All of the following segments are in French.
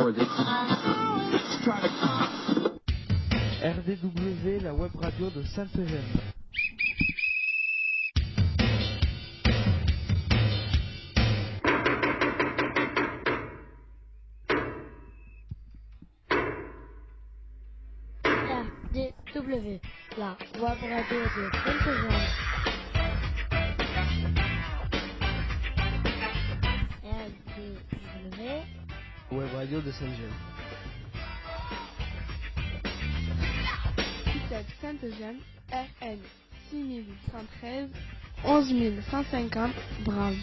RDW, la web radio de Sainte-Gemme. RDW, la web radio de Sainte-Gemme. RDW, Web radio de Sainte-Gemme. ITEP Sainte-Gemme, RN 6113, 11150, Brave.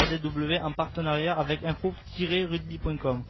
RDW en partenariat avec info-rugby.com.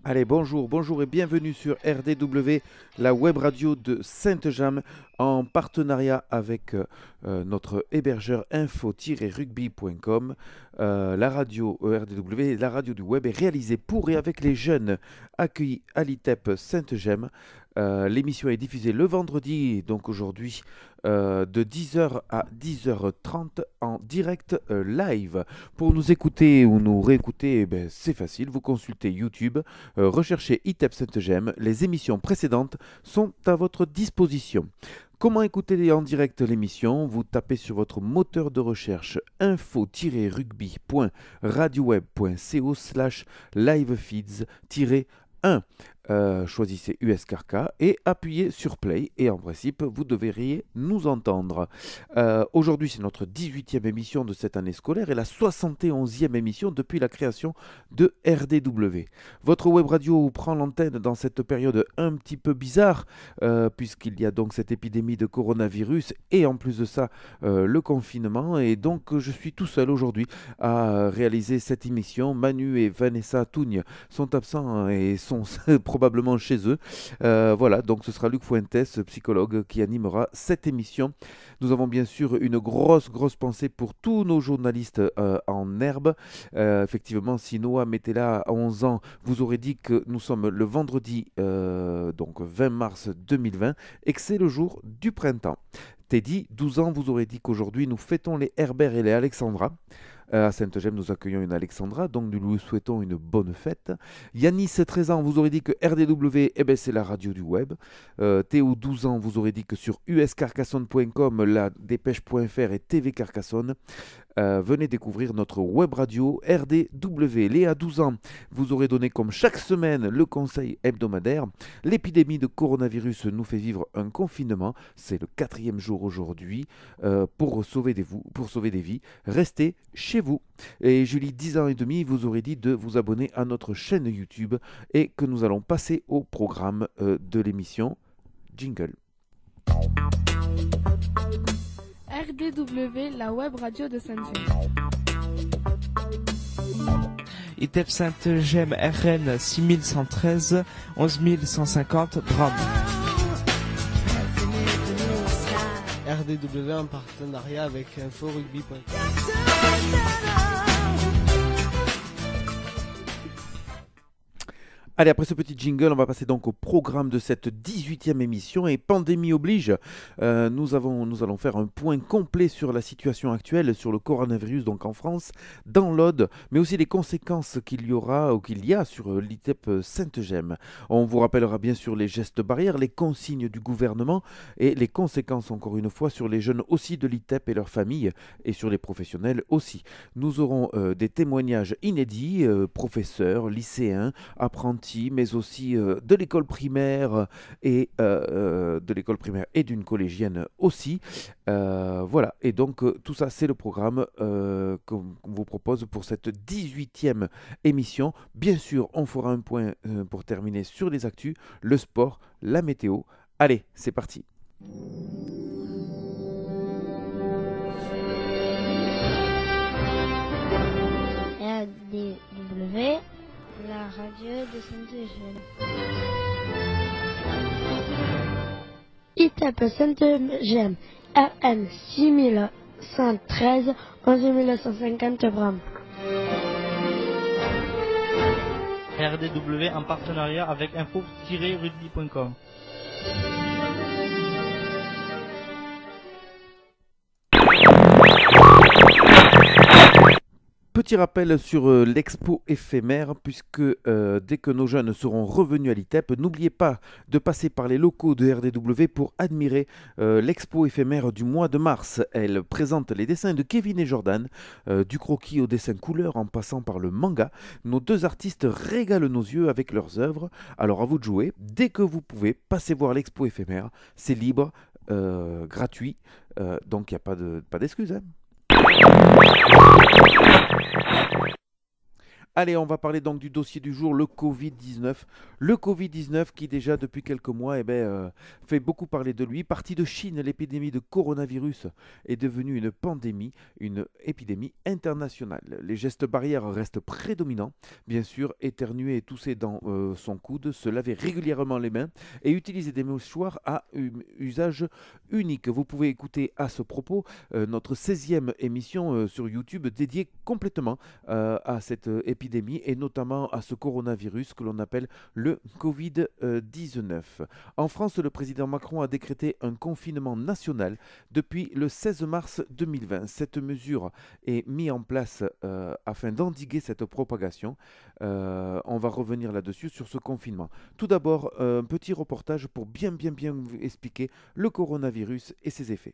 Allez, bonjour et bienvenue sur RDW, la web radio de Sainte-Gemme, en partenariat avec notre hébergeur info-rugby.com. La radio RDW, la radio du web, est réalisée pour et avec les jeunes accueillis à l'ITEP Sainte-Gemme. L'émission est diffusée le vendredi, donc aujourd'hui, de 10h à 10h30 en direct live. Pour nous écouter ou nous réécouter, c'est facile, vous consultez YouTube, recherchez ITEP Sainte-Gemme, les émissions précédentes sont à votre disposition. Comment écouter en direct l'émission? Vous tapez sur votre moteur de recherche info-rugby.radioweb.co/livefeeds-1. Choisissez USKRK et appuyez sur Play et en principe vous devriez nous entendre. Aujourd'hui c'est notre 18e émission de cette année scolaire et la 71e émission depuis la création de RDW. Votre web radio prend l'antenne dans cette période un petit peu bizarre puisqu'il y a donc cette épidémie de coronavirus et en plus de ça le confinement, et donc je suis tout seul aujourd'hui à réaliser cette émission. Manu et Vanessa Tougne sont absents et sont probablement chez eux. Voilà, donc ce sera Luc Fuentes, psychologue, qui animera cette émission. Nous avons bien sûr une grosse pensée pour tous nos journalistes en herbe. Effectivement, si Noam était là à 11 ans, vous aurez dit que nous sommes le vendredi donc 20 mars 2020 et que c'est le jour du printemps. Teddy, 12 ans, vous aurez dit qu'aujourd'hui nous fêtons les Herbert et les Alexandra. À Sainte-Gemme, nous accueillons une Alexandra, donc nous lui souhaitons une bonne fête. Yanis, 13 ans, vous aurez dit que RDW, c'est la radio du web. Théo, 12 ans, vous aurez dit que sur uscarcassonne.com, la dépêche.fr et TV Carcassonne. Venez découvrir notre web radio RDW. Léa, 12 ans, vous aurez donné comme chaque semaine le conseil hebdomadaire. L'épidémie de coronavirus nous fait vivre un confinement. C'est le 4e jour aujourd'hui. Pour sauver des vies, restez chez vous. Et Julie, 10 ans et demi, vous aurez dit de vous abonner à notre chaîne YouTube et que nous allons passer au programme de l'émission. Jingle. RDW, la web radio de Sainte-Gemme. ITEP Sainte-Gemme, RN 6113, 11150, Drame. RDW en partenariat avec info-rugby.com. Allez, après ce petit jingle, on va passer donc au programme de cette 18e émission. Et pandémie oblige, nous allons faire un point complet sur la situation actuelle, sur le coronavirus donc en France, dans l'Aude, mais aussi les conséquences qu'il y a sur l'ITEP Sainte-Gemme. On vous rappellera bien sûr les gestes barrières, les consignes du gouvernement et les conséquences encore une fois sur les jeunes aussi de l'ITEP et leurs familles et sur les professionnels aussi. Nous aurons des témoignages inédits, professeurs, lycéens, apprentis, mais aussi de l'école primaire et d'une collégienne aussi. Voilà, et donc tout ça c'est le programme qu'on vous propose pour cette 18e émission. Bien sûr, on fera un point pour terminer sur les actus, le sport, la météo. Allez, c'est parti. RDW, la radio de Sainte-Gemme. ITEP Sainte-Gemme, RN 6113, 11150 Bram. RDW en partenariat avec info-rugby.com. Petit rappel sur l'expo éphémère, puisque dès que nos jeunes seront revenus à l'ITEP, n'oubliez pas de passer par les locaux de RDW pour admirer l'expo éphémère du mois de mars. Elle présente les dessins de Kevin et Jordan, du croquis au dessin couleur en passant par le manga. Nos deux artistes régalent nos yeux avec leurs œuvres, alors à vous de jouer. Dès que vous pouvez, passez voir l'expo éphémère, c'est libre, gratuit, donc il n'y a pas d'excuses. Hein. Allez, on va parler donc du dossier du jour, le Covid-19. Le Covid-19 qui déjà depuis quelques mois fait beaucoup parler de lui. Parti de Chine, l'épidémie de coronavirus est devenue une pandémie, une épidémie internationale. Les gestes barrières restent prédominants. Bien sûr, éternuer et tousser dans son coude, se laver régulièrement les mains et utiliser des mouchoirs à usage unique. Vous pouvez écouter à ce propos notre 16e émission sur YouTube dédiée complètement à cette épidémie et notamment à ce coronavirus que l'on appelle le Covid-19. En France, le président Macron a décrété un confinement national depuis le 16 mars 2020. Cette mesure est mise en place afin d'endiguer cette propagation. On va revenir là-dessus sur ce confinement. Tout d'abord, un petit reportage pour bien expliquer le coronavirus et ses effets.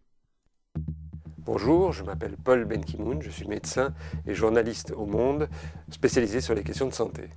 Bonjour, je m'appelle Paul Benkimoun, je suis médecin et journaliste au Monde, spécialisé sur les questions de santé.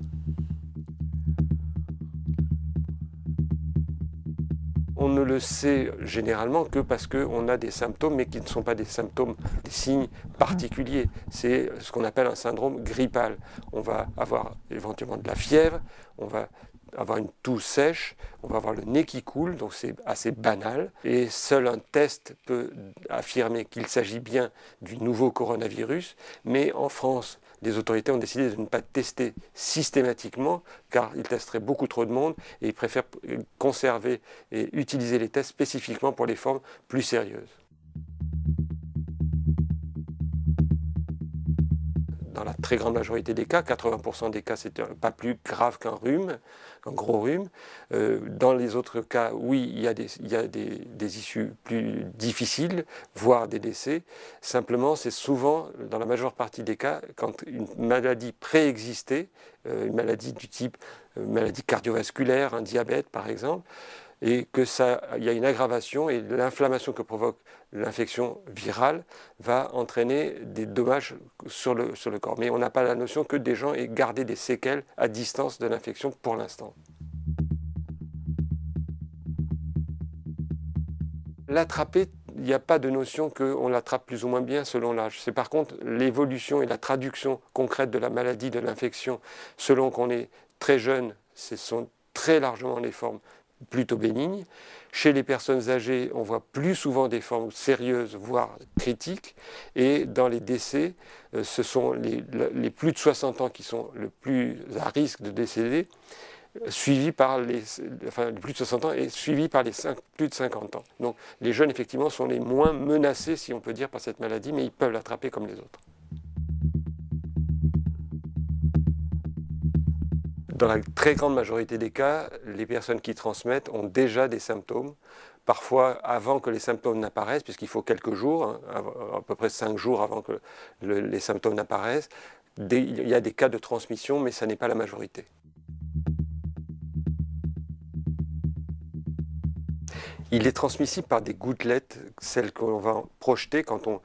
On ne le sait généralement que parce qu'on a des symptômes, mais qui ne sont pas des symptômes, des signes particuliers. C'est ce qu'on appelle un syndrome grippal. On va avoir éventuellement de la fièvre, on va avoir une toux sèche, on va avoir le nez qui coule, donc c'est assez banal. Et seul un test peut affirmer qu'il s'agit bien du nouveau coronavirus. Mais en France, les autorités ont décidé de ne pas tester systématiquement, car ils testeraient beaucoup trop de monde et ils préfèrent conserver et utiliser les tests spécifiquement pour les formes plus sérieuses. Dans la très grande majorité des cas, 80% des cas, c'est pas plus grave qu'un rhume, un gros rhume. Dans les autres cas, oui, il y a des issues plus difficiles, voire des décès. Simplement, c'est souvent, dans la majeure partie des cas, quand une maladie préexistait, une maladie du type maladie cardiovasculaire, un diabète par exemple, et qu'il y a une aggravation et l'inflammation que provoque l'infection virale va entraîner des dommages sur le corps. Mais on n'a pas la notion que des gens aient gardé des séquelles à distance de l'infection pour l'instant. L'attraper, il n'y a pas de notion qu'on l'attrape plus ou moins bien selon l'âge. C'est par contre l'évolution et la traduction concrète de la maladie, de l'infection, selon qu'on est très jeune, ce sont très largement les formes plutôt bénignes. Chez les personnes âgées, on voit plus souvent des formes sérieuses, voire critiques. Et dans les décès, ce sont les plus de 60 ans qui sont le plus à risque de décéder, suivis par les plus de 60 ans et suivis par les plus de 50 ans. Donc les jeunes, effectivement, sont les moins menacés, si on peut dire, par cette maladie, mais ils peuvent l'attraper comme les autres. Dans la très grande majorité des cas, les personnes qui transmettent ont déjà des symptômes, parfois avant que les symptômes n'apparaissent, puisqu'il faut quelques jours, hein, à peu près 5 jours avant que les symptômes n'apparaissent. Il y a des cas de transmission, mais ça n'est pas la majorité. Il est transmissible par des gouttelettes, celles qu'on va projeter quand on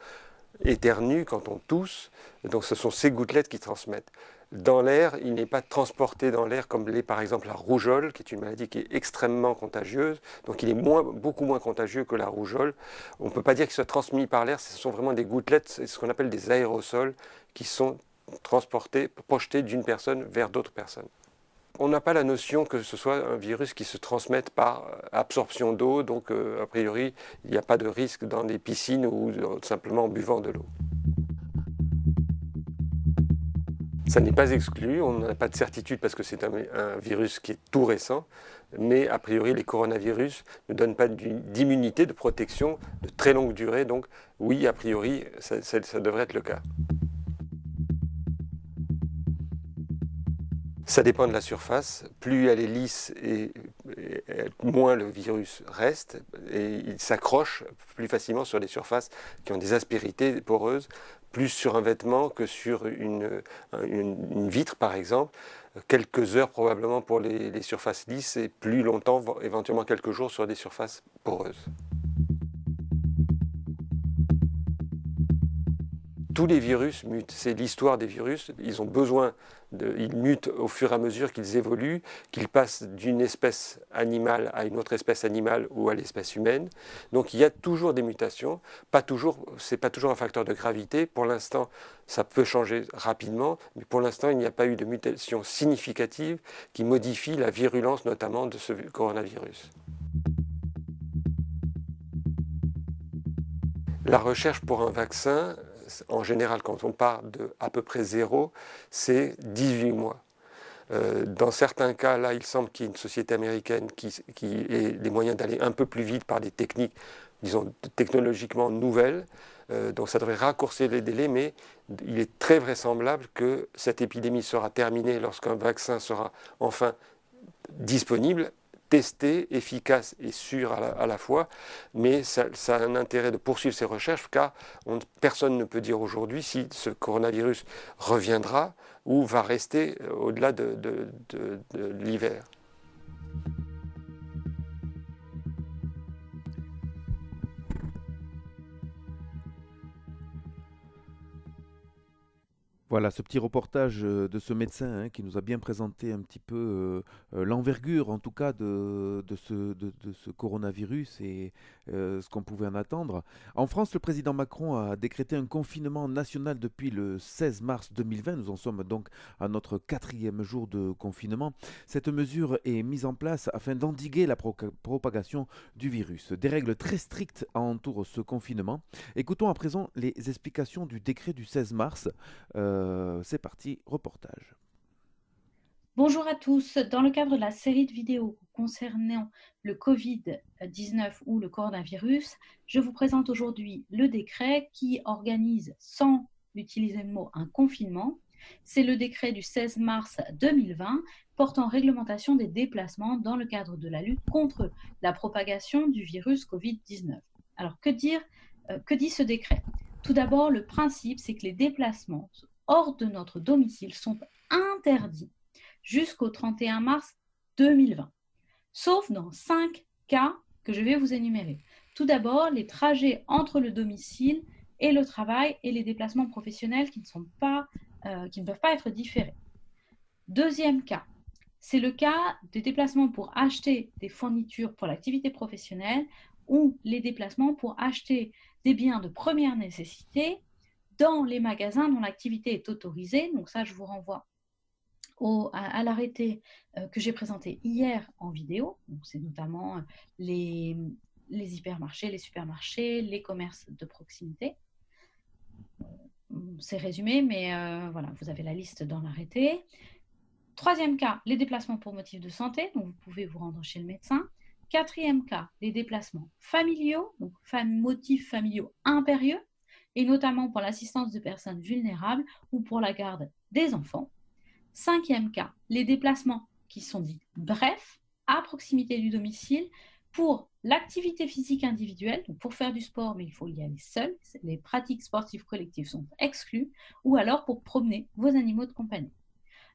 éternue, quand on tousse. Donc ce sont ces gouttelettes qui transmettent. Dans l'air, il n'est pas transporté dans l'air comme l'est par exemple la rougeole, qui est une maladie qui est extrêmement contagieuse. Donc il est beaucoup moins contagieux que la rougeole. On ne peut pas dire qu'il soit transmis par l'air, ce sont vraiment des gouttelettes, c'est ce qu'on appelle des aérosols, qui sont transportés, projetés d'une personne vers d'autres personnes. On n'a pas la notion que ce soit un virus qui se transmette par absorption d'eau, donc a priori il n'y a pas de risque dans les piscines ou simplement en buvant de l'eau. Ça n'est pas exclu, on n'a pas de certitude parce que c'est un virus qui est tout récent, mais a priori les coronavirus ne donnent pas d'immunité, de protection de très longue durée, donc oui, a priori, ça devrait être le cas. Ça dépend de la surface. Plus elle est lisse et moins le virus reste et il s'accroche plus facilement sur les surfaces qui ont des aspérités poreuses, plus sur un vêtement que sur une vitre par exemple. Quelques heures probablement pour les surfaces lisses et plus longtemps, éventuellement quelques jours sur des surfaces poreuses. Tous les virus mutent, c'est l'histoire des virus, ils ont besoin, ils mutent au fur et à mesure qu'ils évoluent, qu'ils passent d'une espèce animale à une autre espèce animale ou à l'espèce humaine. Donc il y a toujours des mutations, c'est pas toujours un facteur de gravité, pour l'instant ça peut changer rapidement, mais pour l'instant il n'y a pas eu de mutation significative qui modifie la virulence notamment de ce coronavirus. La recherche pour un vaccin, en général, quand on part de à peu près 0, c'est 18 mois. Dans certains cas, là, il semble qu'il y ait une société américaine qui ait les moyens d'aller un peu plus vite par des techniques, disons, technologiquement nouvelles. Donc ça devrait raccourcir les délais, mais il est très vraisemblable que cette épidémie sera terminée lorsqu'un vaccin sera enfin disponible, testé, efficace et sûr à la fois, mais ça a un intérêt de poursuivre ces recherches car personne ne peut dire aujourd'hui si ce coronavirus reviendra ou va rester au-delà de l'hiver. Voilà ce petit reportage de ce médecin qui nous a bien présenté un petit peu l'envergure en tout cas de ce coronavirus et ce qu'on pouvait en attendre. En France, le président Macron a décrété un confinement national depuis le 16 mars 2020. Nous en sommes donc à notre 4e jour de confinement. Cette mesure est mise en place afin d'endiguer la propagation du virus. Des règles très strictes entourent ce confinement. Écoutons à présent les explications du décret du 16 mars. C'est parti, reportage. Bonjour à tous. Dans le cadre de la série de vidéos concernant le Covid-19 ou le coronavirus, je vous présente aujourd'hui le décret qui organise, sans utiliser le mot un confinement, c'est le décret du 16 mars 2020 portant réglementation des déplacements dans le cadre de la lutte contre la propagation du virus Covid-19. Alors que dit ce décret? Tout d'abord, le principe, c'est que les déplacements hors de notre domicile sont interdits jusqu'au 31 mars 2020, sauf dans 5 cas que je vais vous énumérer. Tout d'abord, les trajets entre le domicile et le travail et les déplacements professionnels qui ne peuvent pas être différés. Deuxième cas, c'est le cas des déplacements pour acheter des fournitures pour l'activité professionnelle ou les déplacements pour acheter des biens de première nécessité dans les magasins dont l'activité est autorisée. Donc ça, je vous renvoie à l'arrêté que j'ai présenté hier en vidéo. C'est notamment les hypermarchés, les supermarchés, les commerces de proximité. C'est résumé, mais voilà, vous avez la liste dans l'arrêté. Troisième cas, les déplacements pour motif de santé. Donc vous pouvez vous rendre chez le médecin. Quatrième cas, les déplacements familiaux, donc motifs familiaux impérieux, et notamment pour l'assistance de personnes vulnérables ou pour la garde des enfants. Cinquième cas, les déplacements qui sont dits brefs, à proximité du domicile, pour l'activité physique individuelle, donc pour faire du sport, mais il faut y aller seul, les pratiques sportives collectives sont exclues, ou alors pour promener vos animaux de compagnie.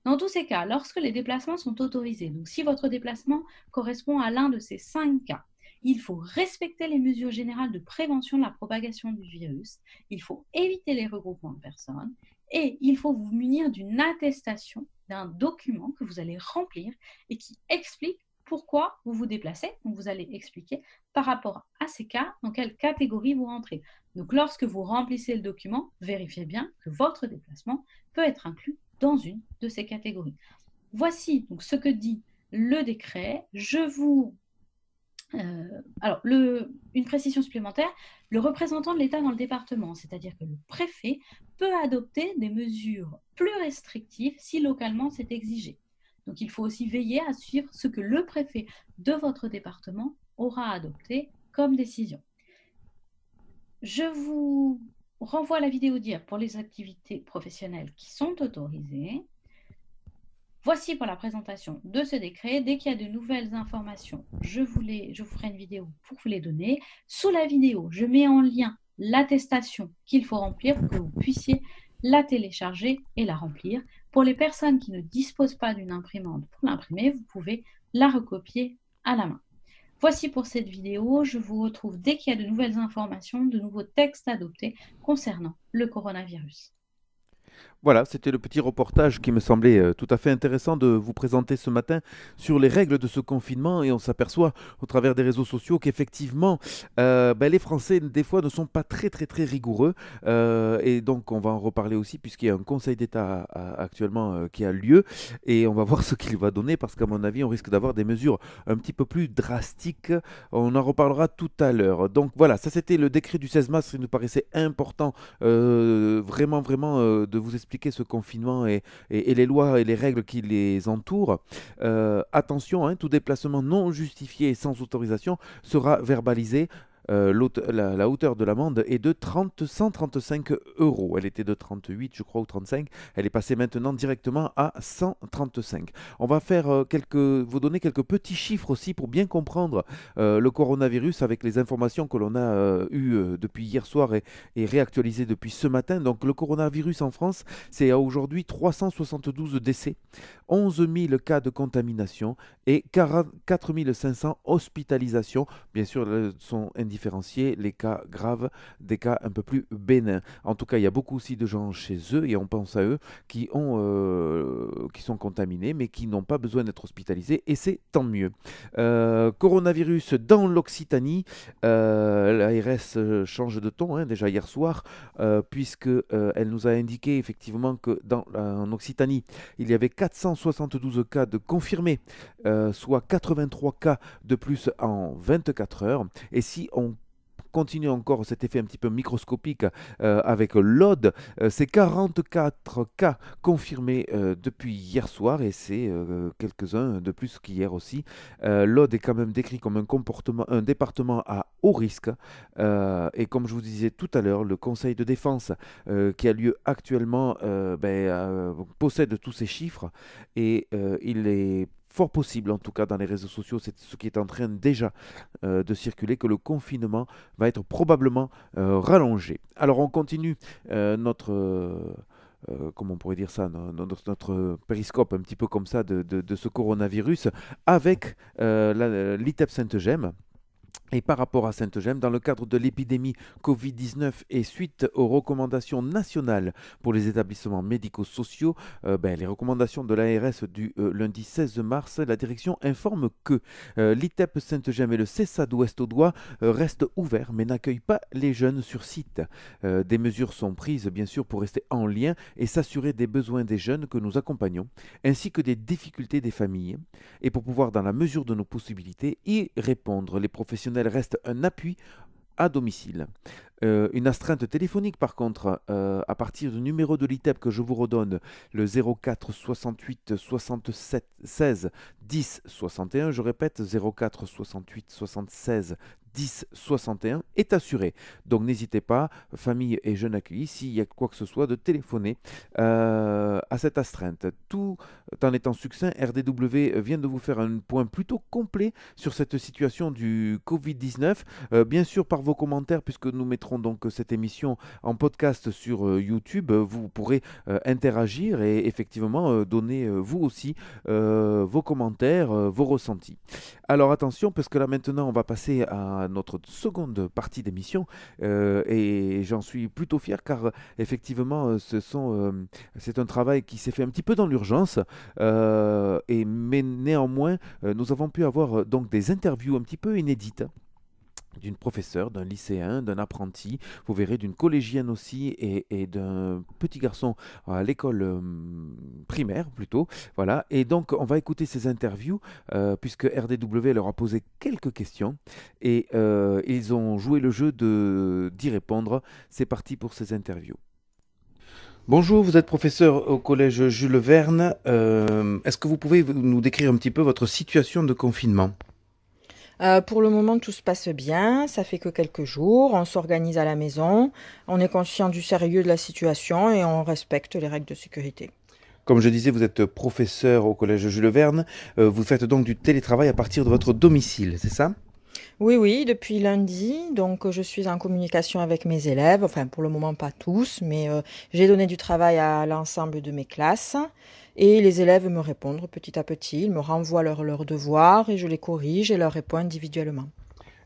Dans tous ces cas, lorsque les déplacements sont autorisés, donc si votre déplacement correspond à l'un de ces 5 cas, il faut respecter les mesures générales de prévention de la propagation du virus, il faut éviter les regroupements de personnes et il faut vous munir d'une attestation, d'un document que vous allez remplir et qui explique pourquoi vous vous déplacez. Donc vous allez expliquer par rapport à ces cas dans quelle catégorie vous rentrez. Donc lorsque vous remplissez le document, vérifiez bien que votre déplacement peut être inclus dans une de ces catégories. Voici donc ce que dit le décret. Une précision supplémentaire, le représentant de l'État dans le département, c'est-à-dire que le préfet peut adopter des mesures plus restrictives si localement c'est exigé. Donc il faut aussi veiller à suivre ce que le préfet de votre département aura adopté comme décision. Je vous renvoie à la vidéo d'hier pour les activités professionnelles qui sont autorisées. Voici pour la présentation de ce décret. Dès qu'il y a de nouvelles informations, je vous ferai une vidéo pour vous les donner. Sous la vidéo, je mets en lien l'attestation qu'il faut remplir pour que vous puissiez la télécharger et la remplir. Pour les personnes qui ne disposent pas d'une imprimante pour l'imprimer, vous pouvez la recopier à la main. Voici pour cette vidéo. Je vous retrouve dès qu'il y a de nouvelles informations, de nouveaux textes adoptés concernant le coronavirus. Voilà, c'était le petit reportage qui me semblait tout à fait intéressant de vous présenter ce matin sur les règles de ce confinement et on s'aperçoit au travers des réseaux sociaux qu'effectivement les Français des fois ne sont pas très rigoureux et donc on va en reparler aussi puisqu'il y a un conseil d'État actuellement qui a lieu et on va voir ce qu'il va donner parce qu'à mon avis on risque d'avoir des mesures un petit peu plus drastiques, on en reparlera tout à l'heure. Donc voilà, ça c'était le décret du 16 mars, il nous paraissait important vraiment de vous expliquer ce confinement et les lois et les règles qui les entourent. Attention, hein, tout déplacement non justifié et sans autorisation sera verbalisé. La hauteur de l'amende est de 135 €. Elle était de 38, je crois, ou 35. Elle est passée maintenant directement à 135. On va faire vous donner quelques petits chiffres aussi pour bien comprendre le coronavirus avec les informations que l'on a eues depuis hier soir et réactualisées depuis ce matin. Donc le coronavirus en France, c'est aujourd'hui 372 décès, 11 000 cas de contamination et 4 500 hospitalisations. Bien sûr, sont différencier les cas graves des cas un peu plus bénins. En tout cas, il y a beaucoup aussi de gens chez eux, et on pense à eux, qui sont contaminés, mais qui n'ont pas besoin d'être hospitalisés, et c'est tant mieux. Coronavirus dans l'Occitanie, l'ARS change de ton, hein, déjà hier soir, puisque elle nous a indiqué effectivement que en Occitanie, il y avait 472 cas de confirmés, soit 83 cas de plus en 24 heures. Et si on continue encore cet effet un petit peu microscopique avec l'Aude, c'est 44 cas confirmés depuis hier soir et c'est quelques-uns de plus qu'hier aussi. L'Aude est quand même décrit comme un département à haut risque et comme je vous disais tout à l'heure, le Conseil de défense qui a lieu actuellement possède tous ces chiffres et il est fort possible, en tout cas dans les réseaux sociaux, c'est ce qui est en train déjà de circuler, que le confinement va être probablement rallongé. Alors on continue comment on pourrait dire ça, notre périscope un petit peu comme ça de ce coronavirus avec l'ITEP Sainte-Gemme. Et par rapport à Sainte-Gemme, dans le cadre de l'épidémie Covid-19 et suite aux recommandations nationales pour les établissements médico-sociaux, les recommandations de l'ARS du lundi 16 mars, la direction informe que l'ITEP Sainte-Gemme et le CESA d'Ouest-Audois restent ouverts mais n'accueillent pas les jeunes sur site. Des mesures sont prises bien sûr pour rester en lien et s'assurer des besoins des jeunes que nous accompagnons, ainsi que des difficultés des familles. Et pour pouvoir, dans la mesure de nos possibilités, y répondre, les professionnels restent un appui à domicile. Une astreinte téléphonique par contre, à partir du numéro de l'ITEP que je vous redonne, le 04 68 67 16 10 61, je répète 04 68 76 10 61 est assuré. Donc n'hésitez pas, famille et jeunes accueillis, s'il y a quoi que ce soit, de téléphoner à cette astreinte. Tout en étant succinct, RDW vient de vous faire un point plutôt complet sur cette situation du Covid-19. Bien sûr par vos commentaires, puisque nous mettrons donc cette émission en podcast sur YouTube, vous pourrez interagir et effectivement donner vous aussi vos commentaires, vos ressentis. Alors attention, parce que là maintenant on va passer à notre seconde partie d'émission et j'en suis plutôt fier car effectivement c'est un travail qui s'est fait un petit peu dans l'urgence mais néanmoins nous avons pu avoir donc des interviews un petit peu inédites d'une professeure, d'un lycéen, d'un apprenti, vous verrez d'une collégienne aussi et d'un petit garçon à l'école primaire plutôt. Voilà. Et donc on va écouter ces interviews puisque RDW leur a posé quelques questions et ils ont joué le jeu d'y répondre. C'est parti pour ces interviews. Bonjour, vous êtes professeur au collège Jules Verne. Est-ce que vous pouvez nous décrire un petit peu votre situation de confinement ? Pour le moment, tout se passe bien. Ça fait que quelques jours. On s'organise à la maison. On est conscient du sérieux de la situation et on respecte les règles de sécurité. Comme je disais, vous êtes professeur au collège Jules Verne. Vous faites donc du télétravail à partir de votre domicile, c'est ça? Oui, oui, depuis lundi, donc je suis en communication avec mes élèves, enfin pour le moment pas tous, mais j'ai donné du travail à l'ensemble de mes classes et les élèves me répondent petit à petit, ils me renvoient leurs devoirs et je les corrige et leur réponds individuellement.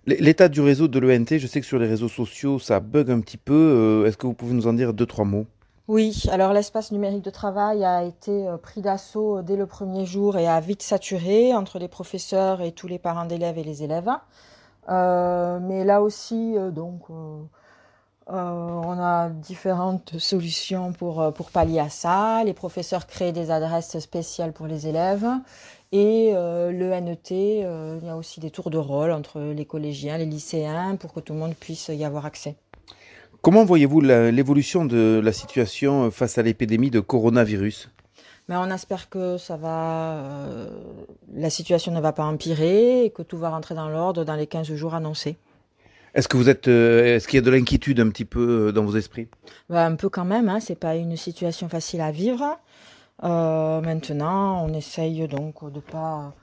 L'état du réseau de l'ENT, je sais que sur les réseaux sociaux, ça bug un petit peu. Est-ce que vous pouvez nous en dire deux, trois mots? Oui, alors l'espace numérique de travail a été pris d'assaut dès le premier jour et a vite saturé entre les professeurs et tous les parents d'élèves et les élèves. Mais là aussi, on a différentes solutions pour pallier à ça. Les professeurs créent des adresses spéciales pour les élèves. Et l'ENT, il y a aussi des tours de rôle entre les collégiens, les lycéens, pour que tout le monde puisse y avoir accès. Comment voyez-vous l'évolution de la situation face à l'épidémie de coronavirus? Mais on espère que la situation ne va pas empirer et que tout va rentrer dans l'ordre dans les 15 jours annoncés. Est-ce qu'il y a de l'inquiétude un petit peu dans vos esprits? Un peu quand même, hein, c'est pas une situation facile à vivre. Maintenant, on essaye donc de ne pas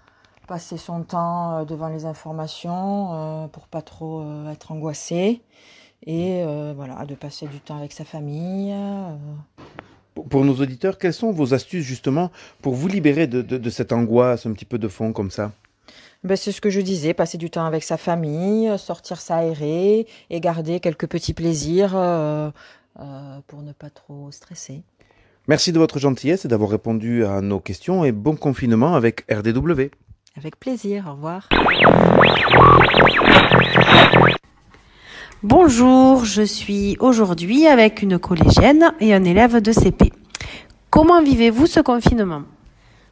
passer son temps devant les informations pour pas trop être angoissé et voilà, de passer du temps avec sa famille. Pour nos auditeurs, quelles sont vos astuces justement pour vous libérer de cette angoisse un petit peu de fond comme ça? C'est ce que je disais, passer du temps avec sa famille, sortir s'aérer et garder quelques petits plaisirs pour ne pas trop stresser. Merci de votre gentillesse et d'avoir répondu à nos questions et bon confinement avec RDW. Avec plaisir, au revoir. Bonjour, je suis aujourd'hui avec une collégienne et un élève de CP. Comment vivez-vous ce confinement?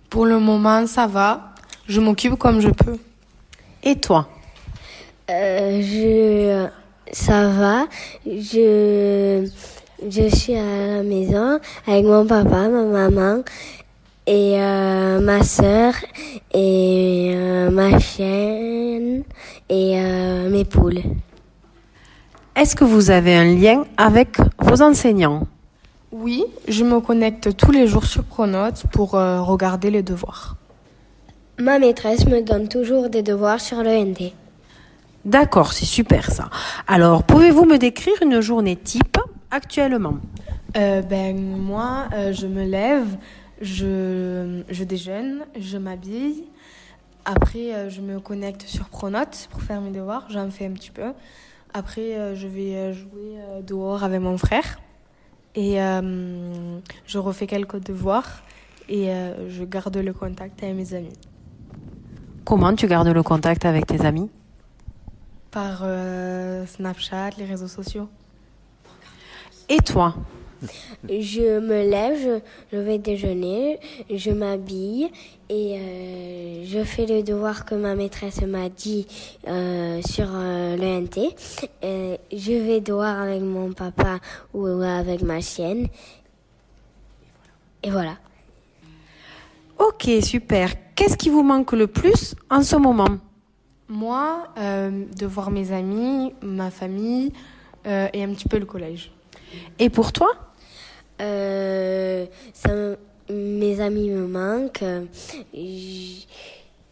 Pour le moment, ça va. Je m'occupe comme je peux. Et toi? Ça va. Je suis à la maison avec mon papa, ma maman et ma sœur et ma chienne et mes poules. Est-ce que vous avez un lien avec vos enseignants? Oui, je me connecte tous les jours sur Pronote pour regarder les devoirs. Ma maîtresse me donne toujours des devoirs sur l'ENT. D'accord, c'est super ça. Alors, pouvez-vous me décrire une journée type actuellement? Moi, je me lève, je déjeune, je m'habille. Après, je me connecte sur Pronote pour faire mes devoirs. J'en fais un petit peu. Après, je vais jouer dehors avec mon frère. Et je refais quelques devoirs. Et je garde le contact avec mes amis. Comment tu gardes le contact avec tes amis? Par Snapchat, les réseaux sociaux. Et toi? Je me lève, je vais déjeuner, je m'habille et je fais le devoir que ma maîtresse m'a dit sur l'ENT. Je vais dehors avec mon papa ou avec ma chienne. Et voilà. Ok, super. Qu'est-ce qui vous manque le plus en ce moment? Moi, de voir mes amis, ma famille et un petit peu le collège. Et pour toi? Mes amis me manquent,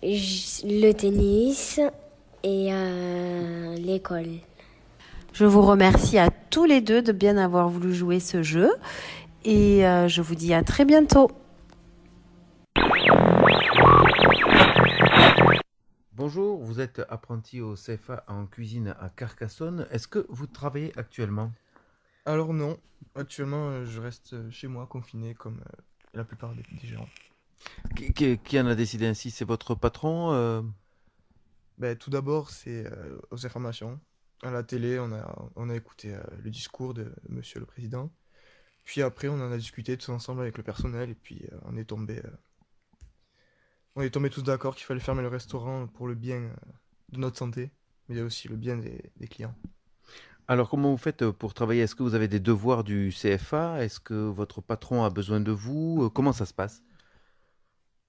le tennis et l'école. Je vous remercie à tous les deux de bien avoir voulu jouer ce jeu et je vous dis à très bientôt. Bonjour, vous êtes apprenti au CFA en cuisine à Carcassonne. Est-ce que vous travaillez actuellement? Alors non, actuellement je reste chez moi confiné comme la plupart des gens. Qui en a décidé ainsi? C'est votre patron? Tout d'abord c'est aux informations. À la télé on a écouté le discours de Monsieur le Président. Puis après on en a discuté tous ensemble avec le personnel et puis on est tombé tous d'accord qu'il fallait fermer le restaurant pour le bien de notre santé, mais il y a aussi le bien des clients. Alors, comment vous faites pour travailler? Est-ce que vous avez des devoirs du CFA? Est-ce que votre patron a besoin de vous? Comment ça se passe?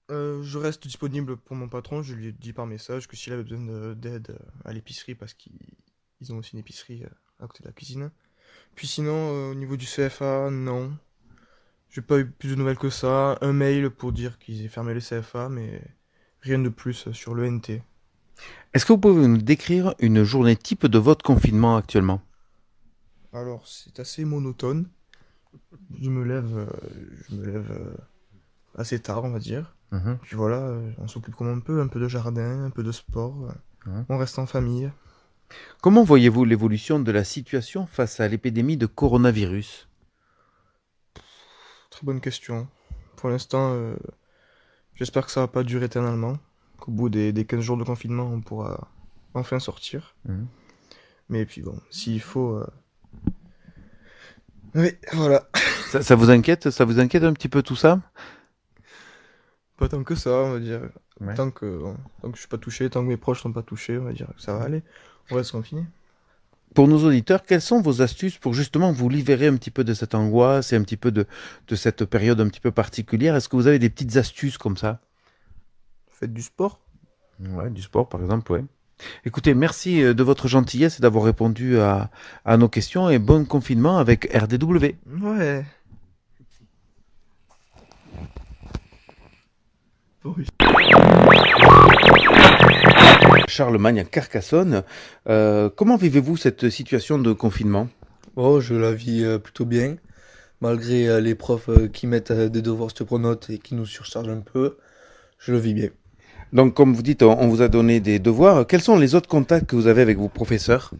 Je reste disponible pour mon patron. Je lui ai dit par message que s'il avait besoin d'aide à l'épicerie, parce qu'ils ont aussi une épicerie à côté de la cuisine. Puis sinon, au niveau du CFA, non. J'ai pas eu plus de nouvelles que ça. Un mail pour dire qu'ils aient fermé le CFA, mais rien de plus sur le NT. Est-ce que vous pouvez nous décrire une journée type de votre confinement actuellement? Alors, c'est assez monotone. Je me lève assez tard, on va dire. Puis voilà, on s'occupe comme on peut, un peu de jardin, un peu de sport. On reste en famille. Comment voyez-vous l'évolution de la situation face à l'épidémie de coronavirus? Très bonne question. Pour l'instant, j'espère que ça va pas durer éternellement. Qu'au bout des 15 jours de confinement, on pourra enfin sortir. Mais puis bon, s'il faut... Oui, voilà. Ça vous inquiète? Ça vous inquiète un petit peu tout ça? Pas tant que ça, on va dire. Ouais. Tant que je suis pas touché, tant que mes proches sont pas touchés, on va dire que ça va aller. On reste confiné. Pour nos auditeurs, quelles sont vos astuces pour justement vous libérer un petit peu de cette angoisse et un petit peu de cette période un petit peu particulière? Est-ce que vous avez des petites astuces comme ça? Faites du sport. Ouais, du sport par exemple, ouais. Écoutez, merci de votre gentillesse et d'avoir répondu à nos questions et bon confinement avec RDW. Ouais. Oui. Charlemagne à Carcassonne, comment vivez-vous cette situation de confinement? Oh, je la vis plutôt bien, malgré les profs qui mettent des devoirs sur Pronote et qui nous surchargent un peu, je le vis bien. Donc, comme vous dites, on vous a donné des devoirs. Quels sont les autres contacts que vous avez avec vos professeurs?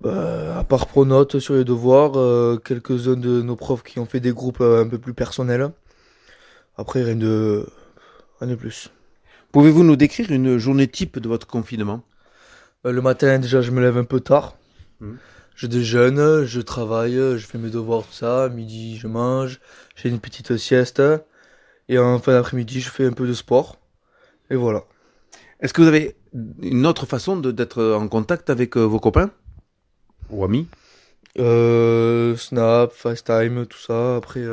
À part Pronote sur les devoirs, quelques-uns de nos profs qui ont fait des groupes un peu plus personnels. Après, rien de plus. Pouvez-vous nous décrire une journée type de votre confinement? Le matin, déjà, je me lève un peu tard. Je déjeune, je travaille, je fais mes devoirs, tout ça. Midi, je mange, j'ai une petite sieste. Et en fin d'après-midi, je fais un peu de sport. Et voilà. Est-ce que vous avez une autre façon d'être en contact avec vos copains ou amis? Snap, FaceTime, tout ça. Après...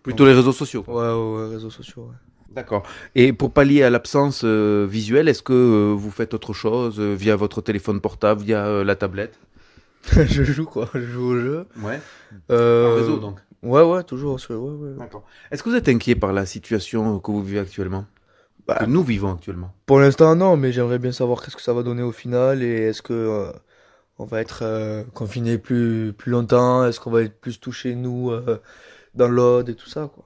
Plutôt les réseaux sociaux? Ouais, réseaux sociaux, ouais. D'accord. Et pour pallier à l'absence visuelle, est-ce que vous faites autre chose via votre téléphone portable, via la tablette? Je joue quoi, je joue au jeu. Ouais. En réseau donc? Ouais, toujours. Ouais. D'accord. Est-ce que vous êtes inquiet par la situation que vous vivez actuellement? Que nous vivons actuellement? Pour l'instant, non, mais j'aimerais bien savoir qu'est-ce que ça va donner au final et est-ce que on va être confiné plus longtemps, est-ce qu'on va être plus touché, nous, dans l'Aude et tout ça, quoi.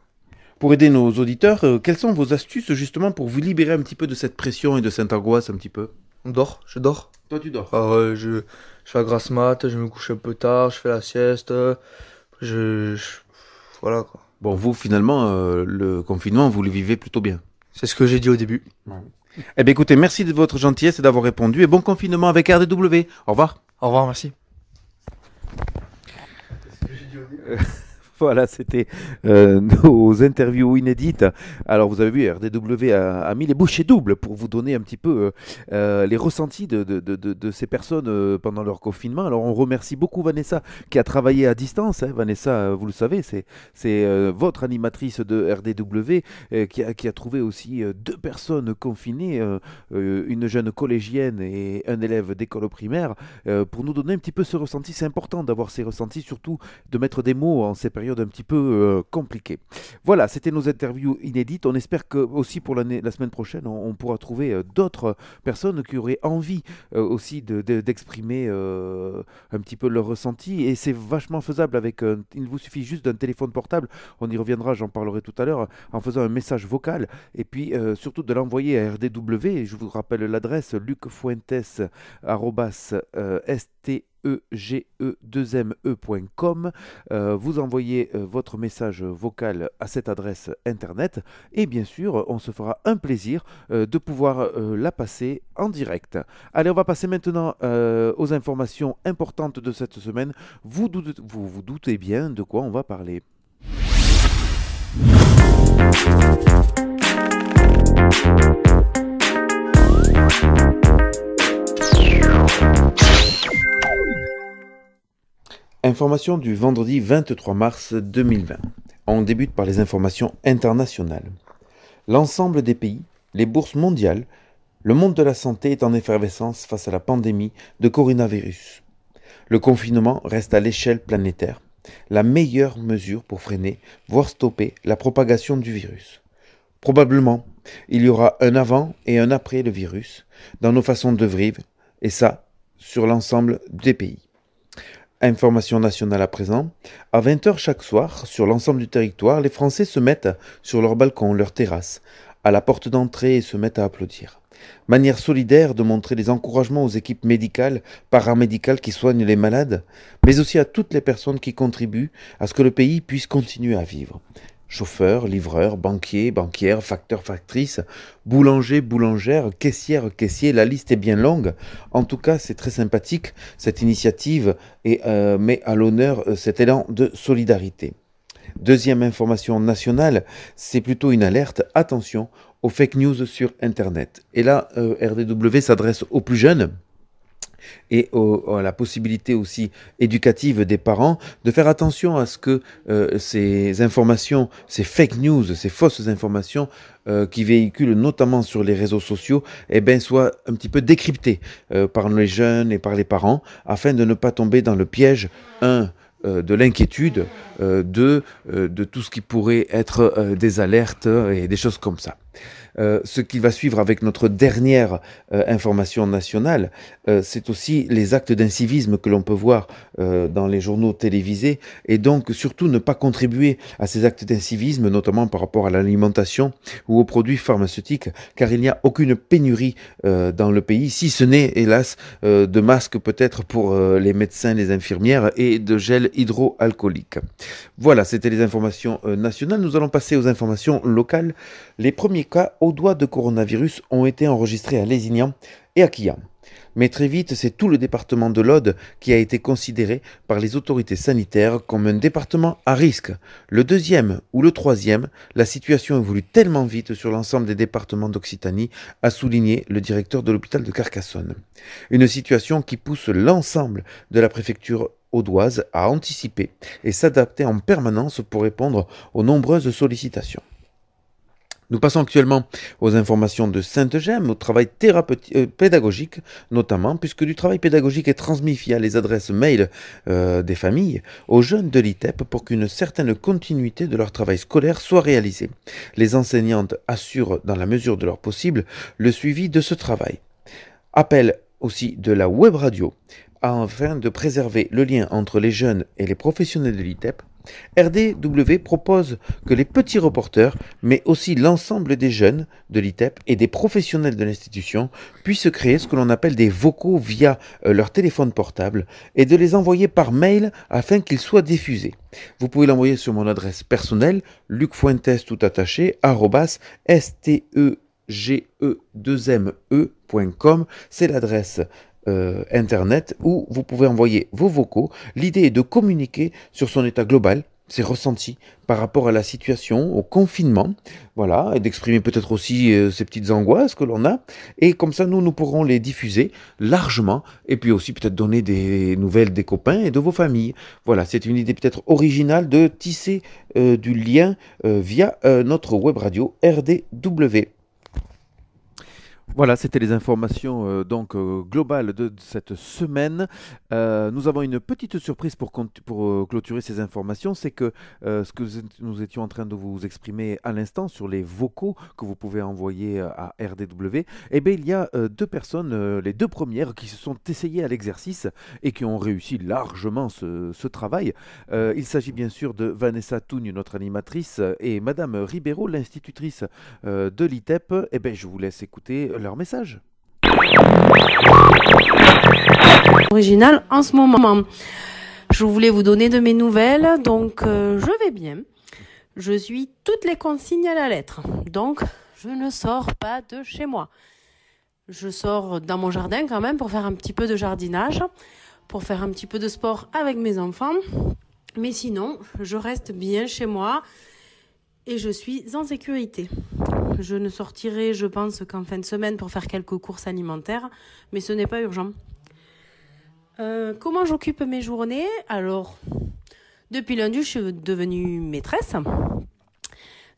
Pour aider nos auditeurs, quelles sont vos astuces justement pour vous libérer un petit peu de cette pression et de cette angoisse un petit peu? Je dors. Toi, tu dors? Ah ouais, je fais la grasse mat, je me couche un peu tard, je fais la sieste, voilà quoi. Bon, vous finalement, le confinement, vous le vivez plutôt bien. C'est ce que j'ai dit au début. Ouais. Eh bien écoutez, merci de votre gentillesse et d'avoir répondu et bon confinement avec RDW. Au revoir. Au revoir, merci. Voilà, c'était nos interviews inédites. Alors, vous avez vu, RDW a mis les bouchées doubles pour vous donner un petit peu les ressentis de ces personnes pendant leur confinement. Alors, on remercie beaucoup Vanessa qui a travaillé à distance. Hein. Vanessa, vous le savez, c'est votre animatrice de RDW qui a trouvé aussi 2 personnes confinées, une jeune collégienne et un élève d'école primaire, pour nous donner un petit peu ce ressenti. C'est important d'avoir ces ressentis, surtout de mettre des mots en ces périodes un petit peu compliquées. Voilà, c'était nos interviews inédites. On espère que aussi pour la semaine prochaine, on pourra trouver d'autres personnes qui auraient envie aussi d'exprimer un petit peu leur ressenti. Et c'est vachement faisable avec... il vous suffit juste d'un téléphone portable. On y reviendra, j'en parlerai tout à l'heure, en faisant un message vocal. Et puis surtout de l'envoyer à RDW. Et je vous rappelle l'adresse lucfuentes@stege2me.com. Vous envoyez votre message vocal à cette adresse internet et bien sûr on se fera un plaisir de pouvoir la passer en direct. Allez, on va passer maintenant aux informations importantes de cette semaine. Vous vous doutez bien de quoi on va parler. Information du vendredi 23 mars 2020. On débute par les informations internationales. L'ensemble des pays, les bourses mondiales, le monde de la santé est en effervescence face à la pandémie de coronavirus. Le confinement reste à l'échelle planétaire. la meilleure mesure pour freiner, voire stopper la propagation du virus. Probablement, il y aura un avant et un après le virus dans nos façons de vivre, et ça, sur l'ensemble des pays. Information nationale à présent. À 20h chaque soir, sur l'ensemble du territoire, les Français se mettent sur leur balcon, leur terrasse, à la porte d'entrée et se mettent à applaudir. Manière solidaire de montrer les encouragements aux équipes médicales, paramédicales qui soignent les malades, mais aussi à toutes les personnes qui contribuent à ce que le pays puisse continuer à vivre. Chauffeurs, livreurs, banquiers, banquières, facteurs, factrices, boulangers, boulangères, caissières, caissiers, la liste est bien longue. En tout cas, c'est très sympathique, cette initiative, et met à l'honneur cet élan de solidarité. Deuxième information nationale, c'est plutôt une alerte, attention aux fake news sur Internet. Et là, RDW s'adresse aux plus jeunes, et à la possibilité aussi éducative des parents de faire attention à ce que ces informations, ces fake news, ces fausses informations qui véhiculent notamment sur les réseaux sociaux, soient un petit peu décryptées par les jeunes et par les parents, afin de ne pas tomber dans le piège, de l'inquiétude, de tout ce qui pourrait être des alertes et des choses comme ça. Ce qui va suivre avec notre dernière information nationale, c'est aussi les actes d'incivisme que l'on peut voir dans les journaux télévisés, et donc surtout ne pas contribuer à ces actes d'incivisme, notamment par rapport à l'alimentation ou aux produits pharmaceutiques, car il n'y a aucune pénurie dans le pays, si ce n'est, hélas, de masques peut-être pour les médecins, les infirmières, et de gel hydroalcoolique. Voilà, c'était les informations nationales. Nous allons passer aux informations locales. Les premiers cas au doigt de coronavirus ont été enregistrés à Lézignan et à Quillan. Mais très vite, c'est tout le département de l'Aude qui a été considéré par les autorités sanitaires comme un département à risque. Le deuxième ou le troisième, la situation évolue tellement vite sur l'ensemble des départements d'Occitanie, a souligné le directeur de l'hôpital de Carcassonne. Une situation qui pousse l'ensemble de la préfecture audoise à anticiper et s'adapter en permanence pour répondre aux nombreuses sollicitations. Nous passons actuellement aux informations de Sainte-Gemme, au travail pédagogique notamment, puisque du travail pédagogique est transmis via les adresses mail des familles aux jeunes de l'ITEP pour qu'une certaine continuité de leur travail scolaire soit réalisée. Les enseignantes assurent, dans la mesure de leur possible, le suivi de ce travail. Appel aussi de la web radio afin de préserver le lien entre les jeunes et les professionnels de l'ITEP. RDW propose que les petits reporters, mais aussi l'ensemble des jeunes de l'ITEP et des professionnels de l'institution puissent créer ce que l'on appelle des vocaux via leur téléphone portable et de les envoyer par mail afin qu'ils soient diffusés. Vous pouvez l'envoyer sur mon adresse personnelle, lucfuentes tout attaché, @stege2me.com. C'est l'adresse internet où vous pouvez envoyer vos vocaux. L'idée est de communiquer sur son état global, ses ressentis par rapport à la situation, au confinement, voilà, et d'exprimer peut-être aussi ces petites angoisses que l'on a, et comme ça nous pourrons les diffuser largement, et puis aussi peut-être donner des nouvelles des copains et de vos familles. Voilà, c'est une idée peut-être originale de tisser du lien via notre web radio RDW. Voilà, c'était les informations globales de cette semaine. Nous avons une petite surprise pour clôturer ces informations, c'est que ce que nous étions en train de vous exprimer à l'instant sur les vocaux que vous pouvez envoyer à RDW, il y a deux personnes, les deux premières, qui se sont essayées à l'exercice et qui ont réussi largement ce travail. Il s'agit bien sûr de Vanessa Tougne, notre animatrice, et Madame Ribeiro, l'institutrice de l'ITEP. Je vous laisse écouter leur message. Original en ce moment. Je voulais vous donner de mes nouvelles, donc je vais bien. Je suis toutes les consignes à la lettre, donc je ne sors pas de chez moi. Je sors dans mon jardin quand même pour faire un petit peu de jardinage, pour faire un petit peu de sport avec mes enfants, mais sinon je reste bien chez moi et je suis en sécurité. Je ne sortirai, je pense, qu'en fin de semaine pour faire quelques courses alimentaires, mais ce n'est pas urgent. Comment j'occupe mes journées? Alors, depuis lundi, je suis devenue maîtresse.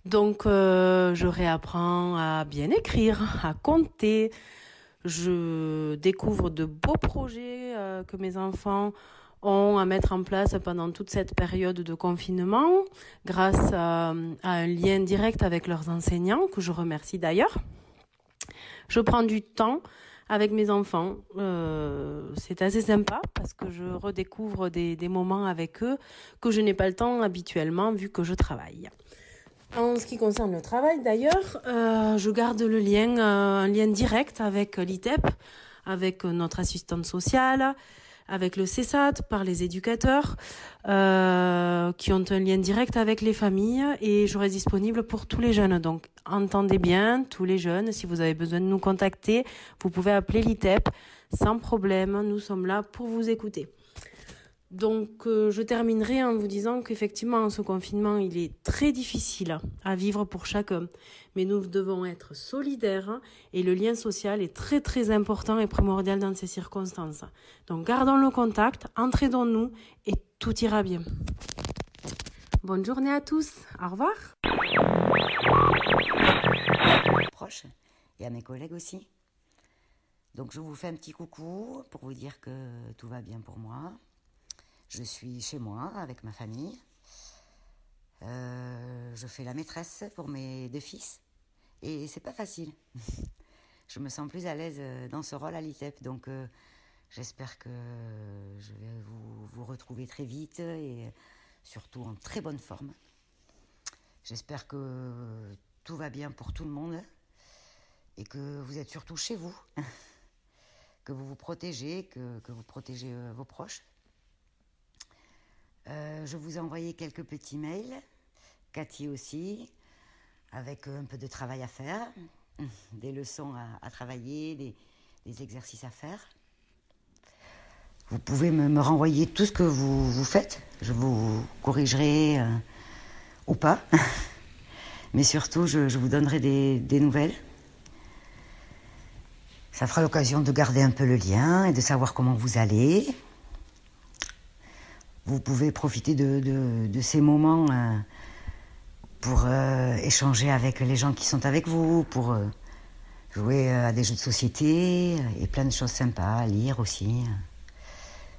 Donc, je réapprends à bien écrire, à compter. Je découvre de beaux projets que mes enfants ont à mettre en place pendant toute cette période de confinement, grâce à un lien direct avec leurs enseignants, que je remercie d'ailleurs. Je prends du temps avec mes enfants. C'est assez sympa parce que je redécouvre des moments avec eux que je n'ai pas le temps habituellement vu que je travaille. En ce qui concerne le travail d'ailleurs, je garde le lien, un lien direct avec l'ITEP, avec notre assistante sociale, avec le CESAT, par les éducateurs qui ont un lien direct avec les familles et je reste disponible pour tous les jeunes. Donc entendez bien, tous les jeunes, si vous avez besoin de nous contacter, vous pouvez appeler l'ITEP sans problème, nous sommes là pour vous écouter. Donc je terminerai en vous disant qu'effectivement ce confinement il est très difficile à vivre pour chacun, mais nous devons être solidaires et le lien social est très très important et primordial dans ces circonstances. Donc gardons le contact, entraidons-nous et tout ira bien. Bonne journée à tous, au revoir. Proche et à mes collègues aussi. Donc je vous fais un petit coucou pour vous dire que tout va bien pour moi. Je suis chez moi avec ma famille. Je fais la maîtresse pour mes 2 fils. Et c'est pas facile. Je me sens plus à l'aise dans ce rôle à l'ITEP. Donc j'espère que je vais vous retrouver très vite et surtout en très bonne forme. J'espère que tout va bien pour tout le monde et que vous êtes surtout chez vous. Que vous vous protégez, que vous protégez vos proches. Je vous ai envoyé quelques petits mails, Cathy aussi, avec un peu de travail à faire, des leçons à travailler, des exercices à faire. Vous pouvez me renvoyer tout ce que vous faites, je vous corrigerai ou pas, mais surtout je vous donnerai des nouvelles. Ça fera l'occasion de garder un peu le lien et de savoir comment vous allez. Vous pouvez profiter de ces moments pour échanger avec les gens qui sont avec vous, pour jouer à des jeux de société et plein de choses sympas, à lire aussi.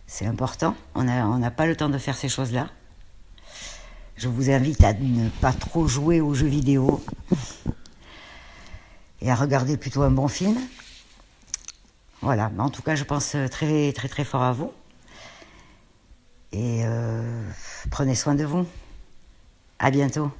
C'est important, on n'a pas le temps de faire ces choses-là. Je vous invite à ne pas trop jouer aux jeux vidéo et à regarder plutôt un bon film. Voilà, en tout cas je pense très très très fort à vous. Et prenez soin de vous. À bientôt.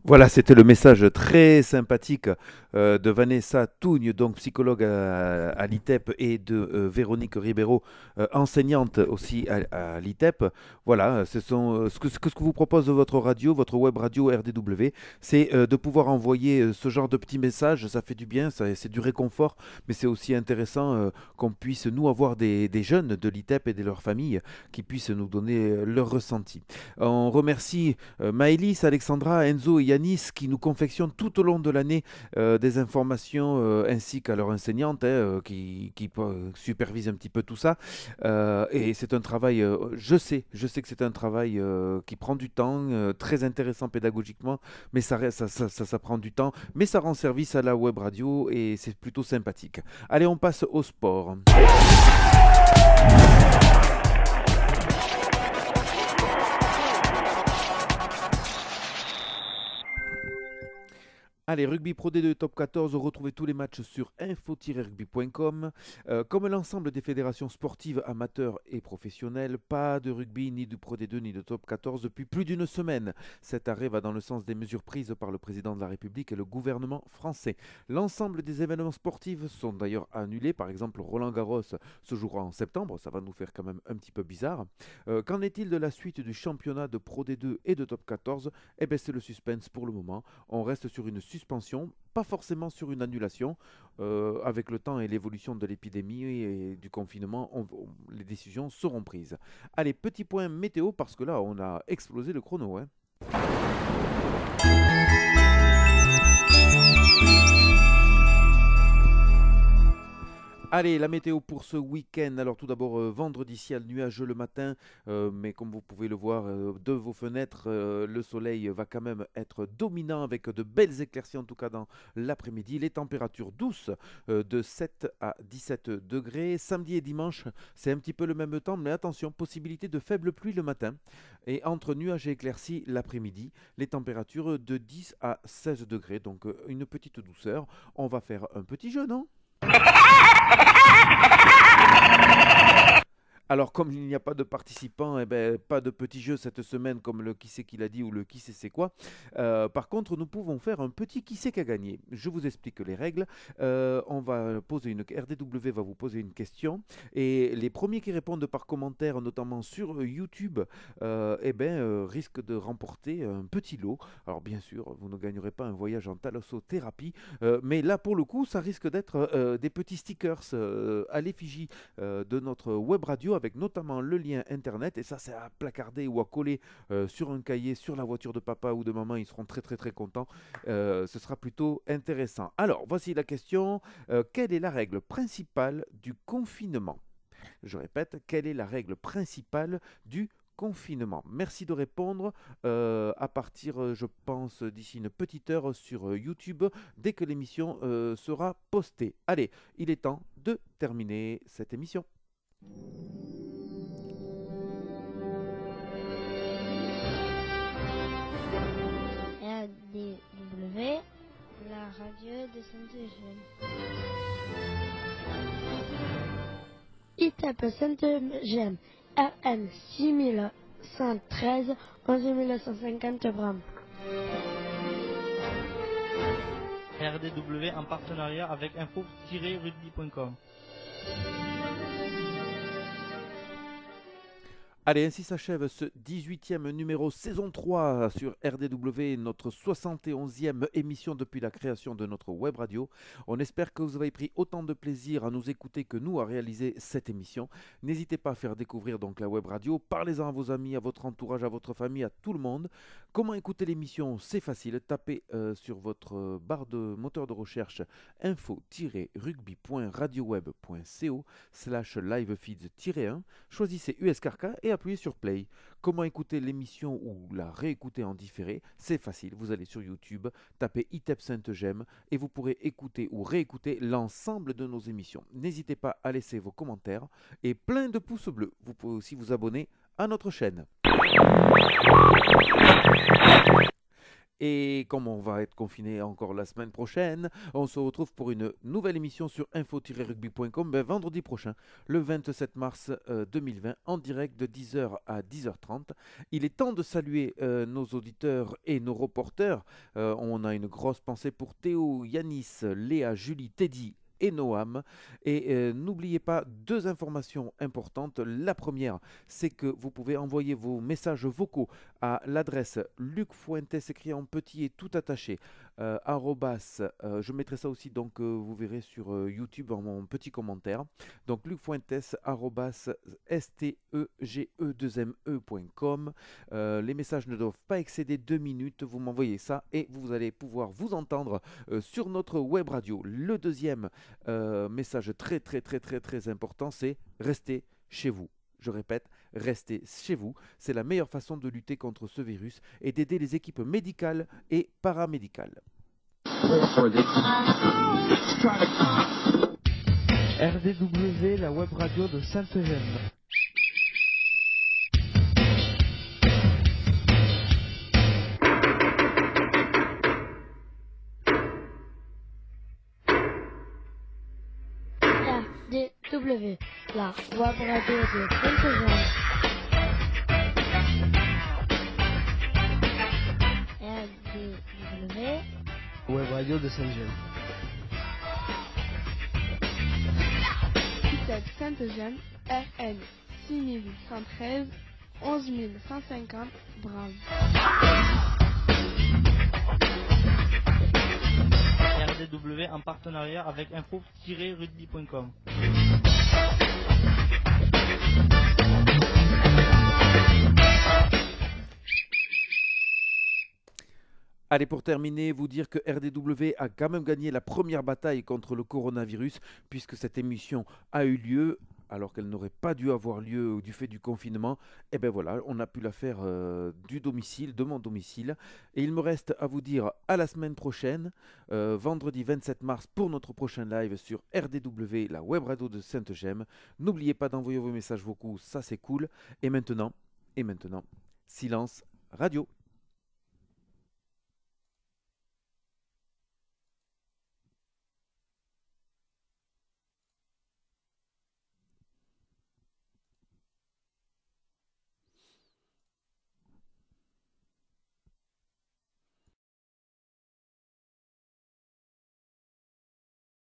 Voilà, c'était le message très sympathique de Vanessa Tougne, donc psychologue à l'ITEP, et de Véronique Ribeiro, enseignante aussi à l'ITEP. Voilà, ce que vous propose votre radio, votre web radio RDW, c'est de pouvoir envoyer ce genre de petits messages. Ça fait du bien, c'est du réconfort, mais c'est aussi intéressant qu'on puisse, nous, avoir des jeunes de l'ITEP et de leurs familles qui puissent nous donner leur ressenti. On remercie Maëlys, Alexandra, Enzo et Yanis qui nous confectionnent tout au long de l'année des informations ainsi qu'à leur enseignante qui supervise un petit peu tout ça. Et c'est un travail, je sais que c'est un travail qui prend du temps, très intéressant pédagogiquement, mais ça prend du temps, mais ça rend service à la web radio et c'est plutôt sympathique. Allez, on passe au sport. Allez, Rugby Pro D2 Top 14, retrouvez tous les matchs sur info-rugby.com. Comme l'ensemble des fédérations sportives amateurs et professionnelles, pas de rugby, ni de Pro D2, ni de Top 14 depuis plus d'une semaine. Cet arrêt va dans le sens des mesures prises par le président de la République et le gouvernement français. L'ensemble des événements sportifs sont d'ailleurs annulés. Par exemple, Roland Garros se jouera en septembre, ça va nous faire quand même un petit peu bizarre. Qu'en est-il de la suite du championnat de Pro D2 et de Top 14 ? Eh bien, c'est le suspense pour le moment. On reste sur une suspension, pas forcément sur une annulation. Avec le temps et l'évolution de l'épidémie et du confinement, les décisions seront prises. Allez, petit point météo, parce que là, on a explosé le chrono. Hein. Allez, la météo pour ce week-end. Alors tout d'abord, vendredi, ciel nuageux le matin, mais comme vous pouvez le voir de vos fenêtres, le soleil va quand même être dominant avec de belles éclaircies, en tout cas dans l'après-midi. Les températures douces de 7 à 17 degrés. Samedi et dimanche, c'est un petit peu le même temps, mais attention, possibilité de faible pluie le matin. Et entre nuages et éclaircies l'après-midi, les températures de 10 à 16 degrés, donc une petite douceur. On va faire un petit jeu, non ? Alors, comme il n'y a pas de participants, eh ben, pas de petit jeu cette semaine comme le qui c'est qui l'a dit ou le qui c'est quoi. Par contre, nous pouvons faire un petit qui c'est qu'a gagné. Je vous explique les règles. On va poser RDW va vous poser une question et les premiers qui répondent par commentaire, notamment sur YouTube, risquent de remporter un petit lot. Alors, bien sûr, vous ne gagnerez pas un voyage en thalassothérapie, mais là, pour le coup, ça risque d'être des petits stickers à l'effigie de notre web radio, avec notamment le lien internet, et ça c'est à placarder ou à coller sur un cahier, sur la voiture de papa ou de maman. Ils seront très très très contents, ce sera plutôt intéressant. Alors voici la question, quelle est la règle principale du confinement? Je répète, quelle est la règle principale du confinement? Merci de répondre à partir, je pense, d'ici une petite heure sur YouTube, dès que l'émission sera postée. Allez, il est temps de terminer cette émission. RDW, la radio de Sainte-Eugène. ITEP Sainte-Eugène, RN 6113, 11150 grammes. RDW en partenariat avec info-rugby.com. Allez, ainsi s'achève ce 18e numéro saison 3 sur RDW, notre 71e émission depuis la création de notre web radio. On espère que vous avez pris autant de plaisir à nous écouter que nous à réaliser cette émission. N'hésitez pas à faire découvrir donc la web radio, parlez-en à vos amis, à votre entourage, à votre famille, à tout le monde. Comment écouter l'émission? C'est facile, tapez sur votre barre de moteur de recherche info-rugby.radioweb.co/livefeeds-1, choisissez USKRK et appuyez sur Play. Comment écouter l'émission ou la réécouter en différé? C'est facile, vous allez sur YouTube, tapez ITEP Sainte-Eugène et vous pourrez écouter ou réécouter l'ensemble de nos émissions. N'hésitez pas à laisser vos commentaires et plein de pouces bleus. Vous pouvez aussi vous abonner à notre chaîne. Et comme on va être confiné encore la semaine prochaine, on se retrouve pour une nouvelle émission sur info-rugby.com vendredi prochain, le 27 mars 2020, en direct de 10h à 10h30. Il est temps de saluer nos auditeurs et nos reporters. On a une grosse pensée pour Théo, Yanis, Léa, Julie, Teddy et Noam. Et n'oubliez pas deux informations importantes. La première, c'est que vous pouvez envoyer vos messages vocaux à l'adresse Luc Fuentes, écrit en petit et tout attaché, je mettrai ça aussi, donc vous verrez sur YouTube en mon petit commentaire. Donc Luc Fuentes @stege2me.com. Les messages ne doivent pas excéder 2 minutes. Vous m'envoyez ça et vous allez pouvoir vous entendre sur notre web radio. Le deuxième message très important, c'est restez chez vous. Je répète, restez chez vous. C'est la meilleure façon de lutter contre ce virus et d'aider les équipes médicales et paramédicales. RDW, la web radio de Sainte-Eugène. RDW, la web radio de Sainte-Eugène. RDW, web radio de Sainte-Eugène. ITEP Sainte-Eugène, RN 6113, 11150 Braves. RDW en partenariat avec info-rugby.com. Allez, pour terminer, vous dire que RDW a quand même gagné la première bataille contre le coronavirus, puisque cette émission a eu lieu alors qu'elle n'aurait pas dû avoir lieu du fait du confinement. Et bien voilà, on a pu la faire du domicile, de mon domicile. Et il me reste à vous dire à la semaine prochaine, vendredi 27 mars, pour notre prochain live sur RDW, la web radio de Sainte-Gemme. N'oubliez pas d'envoyer vos messages vocaux, ça c'est cool. Et maintenant, silence radio.